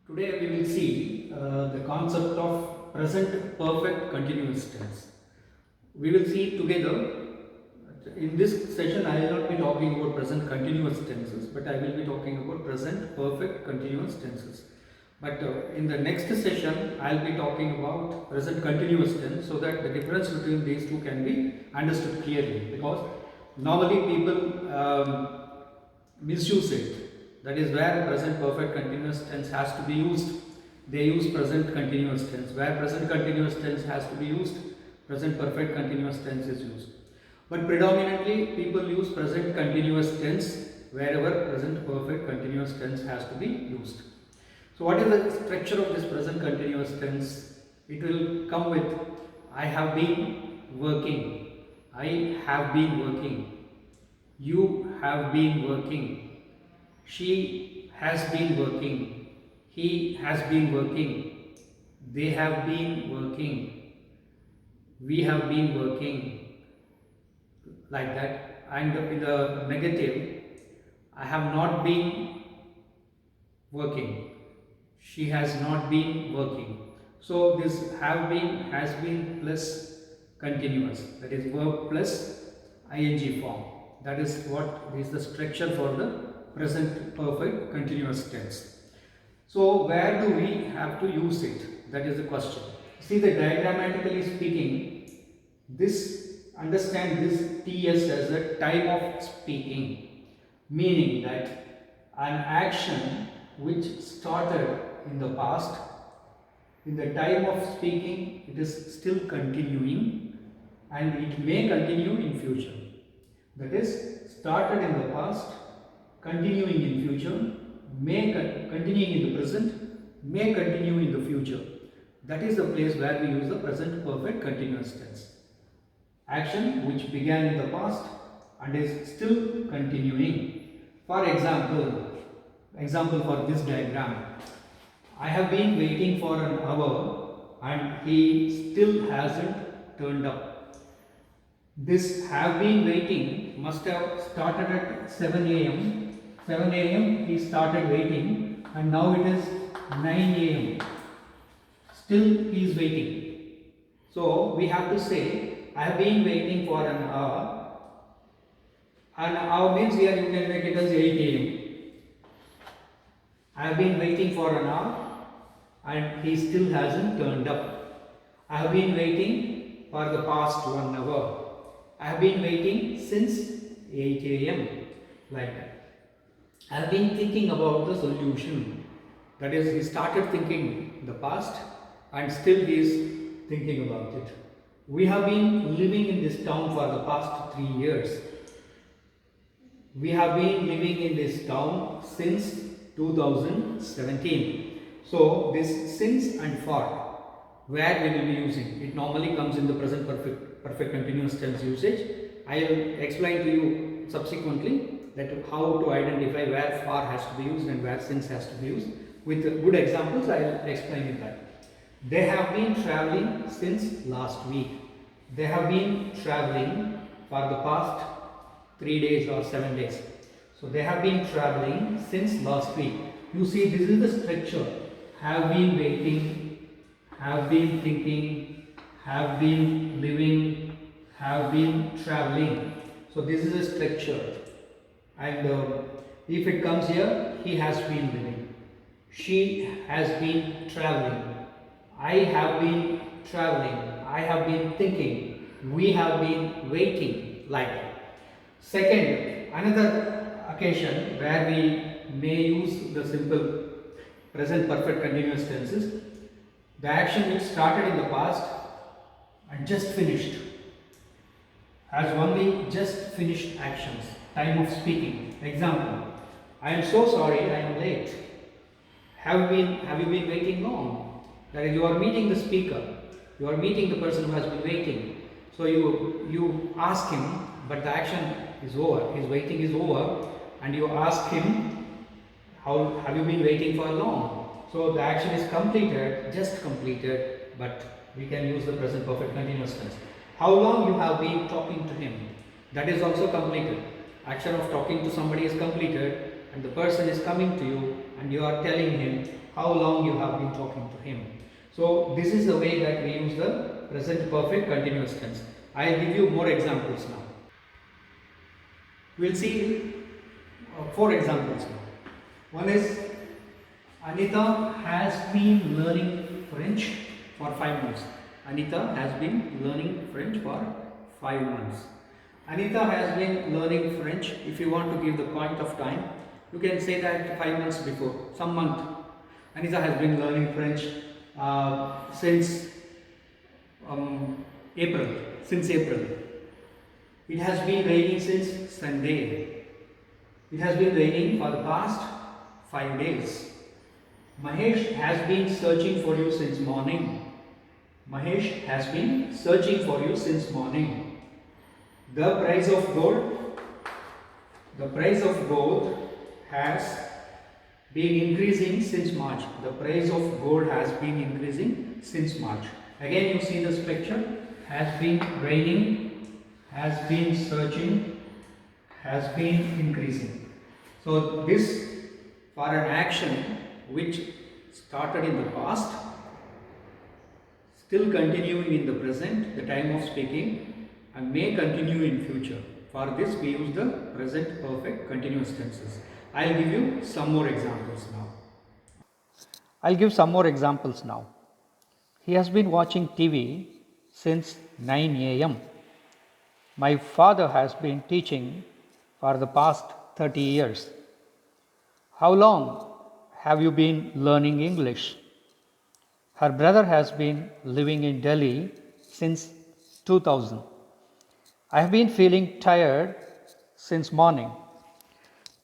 Today we will see the concept of present perfect continuous tense. We will see together. In this session I will not be talking about present continuous tenses, but I will be talking about present perfect continuous tenses. But in the next session I will be talking about present continuous tense, so that the difference between these two can be understood clearly, because normally people misuse it. That is where present perfect continuous tense has to be used. They use present continuous tense. Where present continuous tense has to be used, present perfect continuous tense is used. But predominantly people use present continuous tense wherever present perfect continuous tense has to be used. So what is the structure of this present continuous tense? It will come with I have been working, I have been working, you have been working, she has been working, he has been working, they have been working, we have been working, like that. And in the negative, I have not been working, she has not been working. So this have been, has been plus continuous, that is verb plus ing form. That is what is the structure for the present perfect continuous tense. So where do we have to use it? That is the question. See, the diagrammatically speaking, this understand this TS as a time of speaking, meaning that an action which started in the past, in the time of speaking, it is still continuing and it may continue in future. That is, started in the past, continuing in future, may continuing in the present, may continue in the future. That is the place where we use the present perfect continuous tense. Action which began in the past and is still continuing. For example for this diagram, I have been waiting for an hour and he still hasn't turned up. This have been waiting must have started at 7 a.m. 7 a.m. he started waiting and now it is 9 a.m. Still he is waiting. So we have to say I have been waiting for an hour. An hour means here you can make it as 8 a.m. I have been waiting for an hour and he still hasn't turned up. I have been waiting for the past 1 hour. I have been waiting since 8 a.m. like that. I have been thinking about the solution. That is, he started thinking in the past and still he is thinking about it. We have been living in this town for the past 3 years. We have been living in this town since 2017. So this since and for, where we will be using, it normally comes in the present perfect continuous tense usage. I will explain to you subsequently that how to identify where for has to be used and where since has to be used. With good examples I will explain it that. They have been traveling since last week. They have been traveling for the past 3 days or 7 days. So they have been traveling since last week. You see, this is the structure. Have been waiting, have been thinking, have been living, have been traveling. So this is a structure. And if it comes here, he has been living. She has been traveling. I have been traveling. I have been thinking. We have been waiting, like that. Second, another occasion where we may use the simple present perfect continuous tenses, the action which started in the past and just finished, has only just finished actions, time of speaking. Example, I am so sorry I am late. Have you been waiting long? That is, you are meeting the speaker, you are meeting the person who has been waiting. So you ask him, but the action is over, his waiting is over, and you ask him, how have you been waiting for long? So the action is completed, just completed, but we can use the present perfect continuous tense. How long you have been talking to him? That is also completed. Action of talking to somebody is completed and the person is coming to you and you are telling him how long you have been talking to him. So this is the way that we use the present perfect continuous tense. I will give you more examples now. We will see 4 examples now. One is Anita has been learning French for 5 months. Anita has been learning French for 5 months. Anita has been learning French. If you want to give the point of time, you can say that 5 months before, some month. Anita has been learning French since April. Since April. It has been raining since Sunday. It has been raining for the past 5 days. Mahesh has been searching for you since morning. Mahesh has been searching for you since morning. The price of gold has been increasing since March. The price of gold has been increasing since March. Again you see this picture. Has been raining, has been searching, has been increasing. So this for an action which started in the past, still continuing in the present, the time of speaking, and may continue in future. For this we use the present perfect continuous tenses. I will give you some more examples now. I will give some more examples now. He has been watching TV since 9 a.m. My father has been teaching for the past 30 years. How long have you been learning English? Her brother has been living in Delhi since 2000. I have been feeling tired since morning.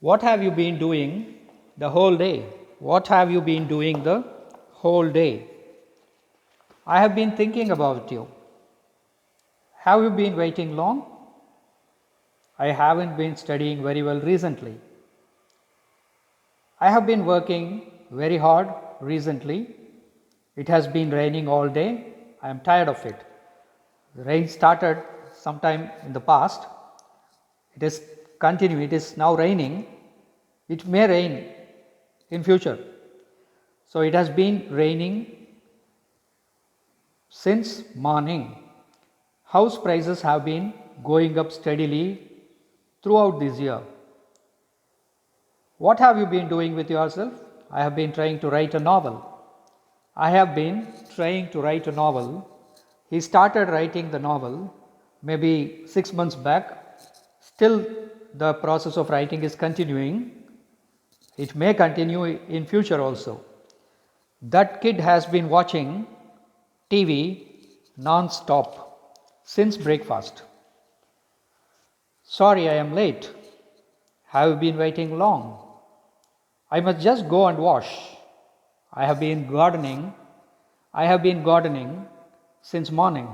What have you been doing the whole day? What have you been doing the whole day? I have been thinking about you. Have you been waiting long? I haven't been studying very well recently. I have been working very hard recently. It has been raining all day. I am tired of it. The rain started sometime in the past. It is continuing. It is now raining. It may rain in future. So it has been raining since morning. House prices have been going up steadily throughout this year. What have you been doing with yourself? I have been trying to write a novel. I have been trying to write a novel. He started writing the novel maybe 6 months back. Still the process of writing is continuing. It may continue in future also. That kid has been watching TV non-stop since breakfast. Sorry, I am late. Have you been waiting long? I must just go and wash. I have been gardening since morning.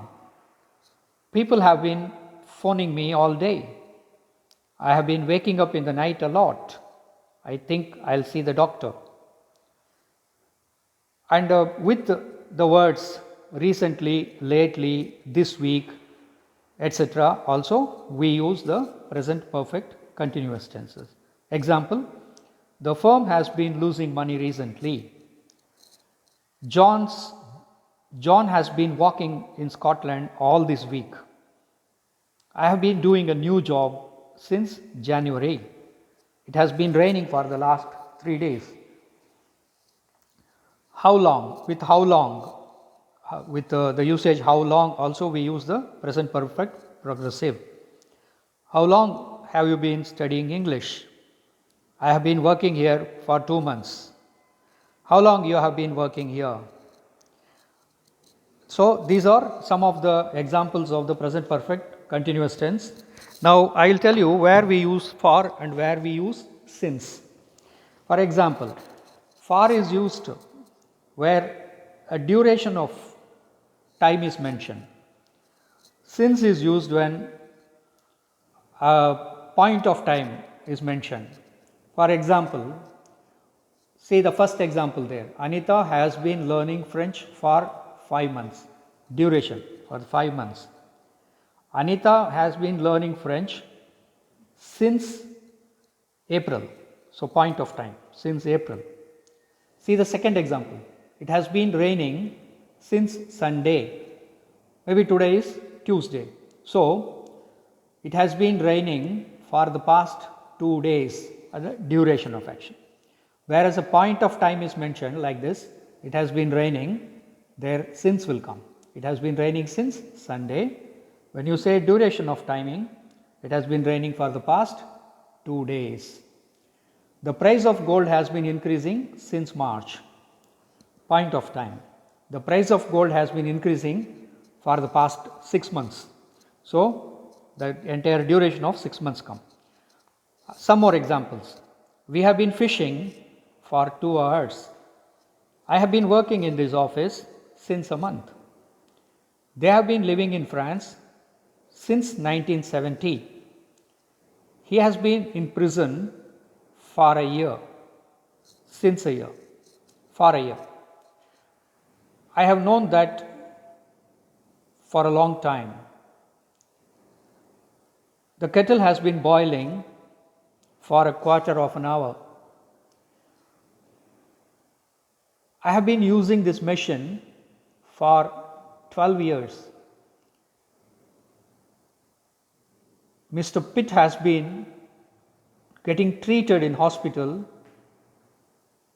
People have been phoning me all day. I have been waking up in the night a lot. I think I'll see the doctor. And with the words recently, lately, this week, etc. also we use the present perfect continuous tenses. Example, the firm has been losing money recently. John has been walking in Scotland all this week. I have been doing a new job since January. It has been raining for the last 3 days. How long? With how long? With the usage how long also we use the present perfect progressive. How long have you been studying English? I have been working here for 2 months. How long you have been working here? So these are some of the examples of the present perfect continuous tense. Now I will tell you where we use for and where we use since. For example, for is used where a duration of time is mentioned. Since is used when a point of time is mentioned. For example, see the first example there. Anita has been learning French for 5 months. Duration for 5 months. Anita has been learning French since April. So point of time, since April. See the second example. It has been raining since Sunday. Maybe today is Tuesday. So, it has been raining for the past 2 days as a duration of action. Whereas a point of time is mentioned like this, it has been raining, there since will come. It has been raining since Sunday. When you say duration of timing, it has been raining for the past 2 days. The price of gold has been increasing since March. Point of time. The price of gold has been increasing for the past 6 months. So, the entire duration of 6 months come. Some more examples. We have been fishing for 2 hours. I have been working in this office since a month. They have been living in France since 1970. He has been in prison for a year, since a year, for a year. I have known that for a long time. The kettle has been boiling for a quarter of an hour. I have been using this machine for 12 years. Mr. Pitt has been getting treated in hospital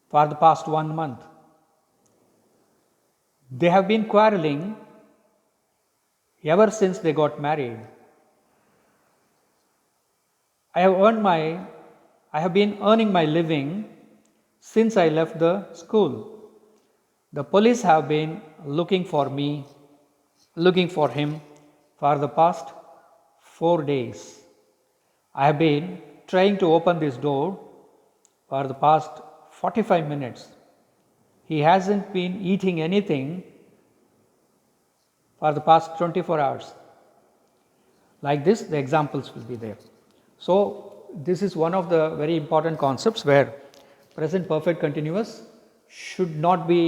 for the past 1 month. They have been quarreling ever since they got married. I have been earning my living since I left the school. The police have been looking for him for the past 4 days. I have been trying to open this door for the past 45 minutes. He hasn't been eating anything for the past 24 hours. Like this, the examples will be there. So, this is one of the very important concepts where present perfect continuous should not be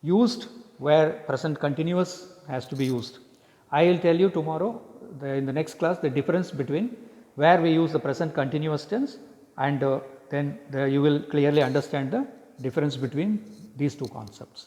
used where present continuous has to be used. I will tell you tomorrow in the next class the difference between where we use the present continuous tense and then you will clearly understand the difference between these two concepts.